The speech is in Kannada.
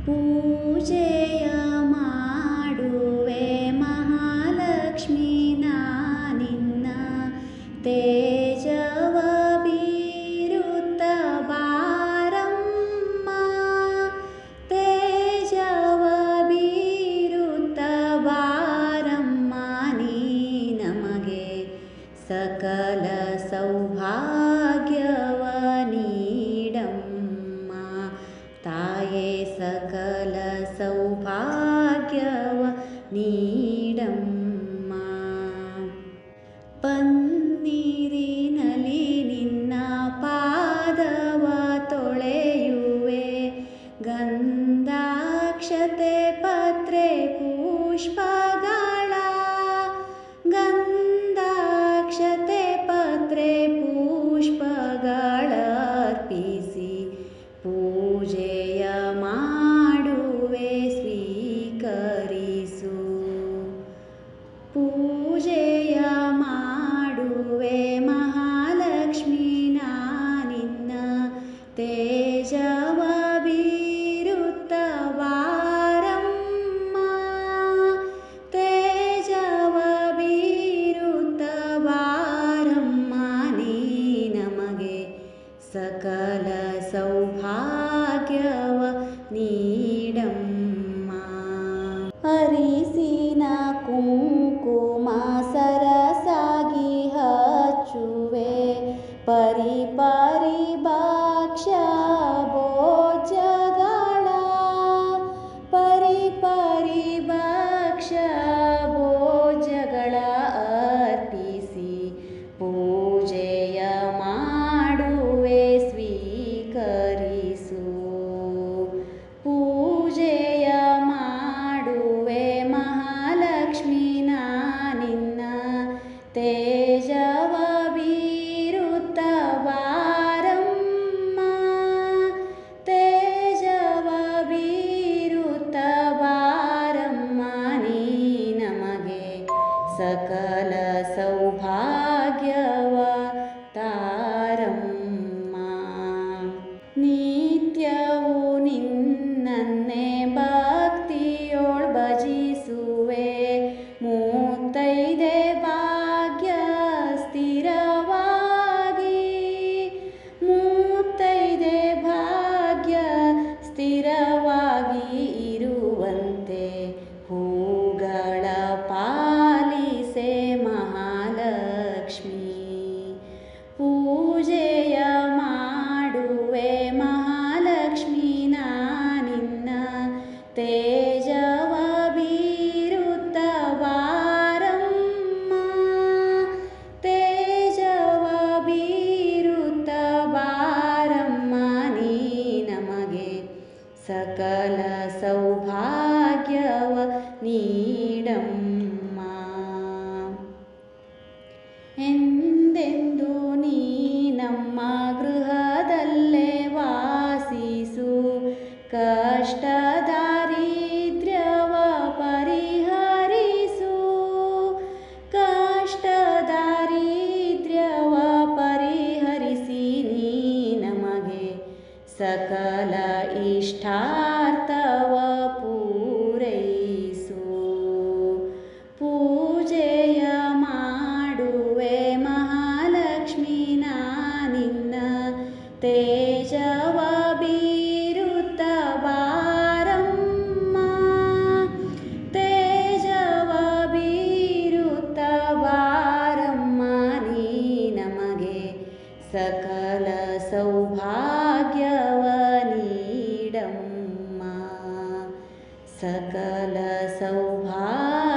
ಪೂಜೆಯ ಮಾಡುವೆ ಮಹಾಲಕ್ಷ್ಮೀ ನಾನಿನ್ನ ತೇಜವ ಬೀರುತ್ತ ಬಾರಮ್ಮ ತೇಜವ ಬೀರುತ್ತ ಬಾರಮ್ಮ ನೀ ನಮಗೆ ಸಕಲ ಸೌಭಾಗ್ಯವ ನೀಡಮ್ಮ ತಾಯೇ ಸಕಲ ಸೌಭಾಗ್ಯವ ನೀಡಮ್ಮ ಪನ್ನೀರಿನಲ್ಲಿ ನಿನ್ನ ಪಾದವ ತೊಳೆಯುವೆ ಗಂಧಾಕ್ಷತೆ ಪತ್ರೆ ಪುಷ್ಪಗಳ ಗಂಧಾಕ್ಷತೆ ಪತ್ರೆ ಪುಷ್ಪಗಳ ಅರ್ಪಿಸಿ ಪೂಜೆಯ ಮಾಡುವೆ ಸ್ವೀಕರಿಸು ಪೂಜೆಯ ಮಾಡುವೆ ಮಹಾಲಕ್ಷ್ಮೀ ನಾನಿನ್ನ ತೇಜವ ಬೀರುತ್ತ ಬಾರಮ್ಮ ತೇಜವ ಬೀರುತ್ತ ಬಾರಮ್ಮ ನೀ ನಮಗೆ ಸಕಲ ಸೌಭಾಗ್ಯವ ನೀಡಮ್ಮ ಅರಿಸಿನ ಕುಂಕುಮ ಸರಸಾಗಿ ಹಚ್ಚುವೆ ಪರಿಪರಿ ಭಕ್ಷ್ಯ ಭೋಜಗಳ ಪರಿಪರಿ ಭಕ್ಷ್ಯ ಭೋಜಗಳ ಅರ್ಪಿಸಿ ಪೂಜೆಯ ಮಾಡುವೆ ಸ್ವೀಕರಿಸು ಪೂಜೆಯ ಮಾಡುವೆ ಮಹಾಲಕ್ಷ್ಮೀ ನಾನಿನ್ನ ತೇಜವ ಬೀರುತ್ತ ಬಾರಮ್ಮ ತೇಜವ ಬೀರುತ್ತ ಬಾರಮ್ಮ ನೀ ನಮಗೆ ಸಕಲ ಸೌಭಾಗ್ಯವ ತಾರಮ್ಮ ನಿತ್ಯವೂ ನಿನ್ನನ್ನೇ ಭಕ್ತಿಯೋಳ್ ಭಜಿಸುವೆ ಮೂತ್ತೈದೆ ಭಾಗ್ಯ ಸ್ಥಿರವಾಗಿ ಮೂತ್ತೈದೆ ಭಾಗ್ಯ ಸ್ಥಿರವಾಗಿ ಇರುವಂತೆ ಹೂಗಳ ಪಾಲಿಸೆ ಮಹಾಲಕ್ಷ್ಮೀ ಪೂಜೆಯ ಮಾಡುವೆ ಮಹಾಲಕ್ಷ್ಮೀ ನಾನಿನ್ನ ತೇಜವ ಬೀರುತ್ತ ಬಾರಮ್ಮ ತೇಜವ ಬೀರುತ್ತ ಬಾರಮ್ಮ ನೀ ನಮಗೆ ಸಕಲ ಸೌಭಾಗ್ಯವ ನೀಡಮ್ಮ ಎಂದೆಂದು ನೀ ನಮ್ಮ ಗೃಹದಲ್ಲೇ ವಾಸಿಸು ಕಷ್ಟ ದಾರಿದ್ರ್ಯವ ಪರಿಹರಿಸು ಕಷ್ಟ ದಾರಿದ್ರ್ಯವ ಪರಿಹರಿಸಿ ನೀ ನಮಗೆ ಸಕಲ ಇಷ್ಟಾರ್ಥವ ಪೂರೈಸು ಪೂಜೆಯ ಮಾಡುವೆ ಮಹಾಲಕ್ಷ್ಮೀ ನಾನಿನ್ನ ತೇಜವ ಬೀರುತ್ತ ಬಾರಮ್ಮ ತೇಜವ ಬೀರುತ್ತ ಬಾರಮ್ಮ ನೀ ನಮಗೆ ಸಕಲ ಸೌಭಾಗ್ಯವ ನೀಡಮ್ಮ ಸಕಲ ಸೌಭಾಗ್ಯ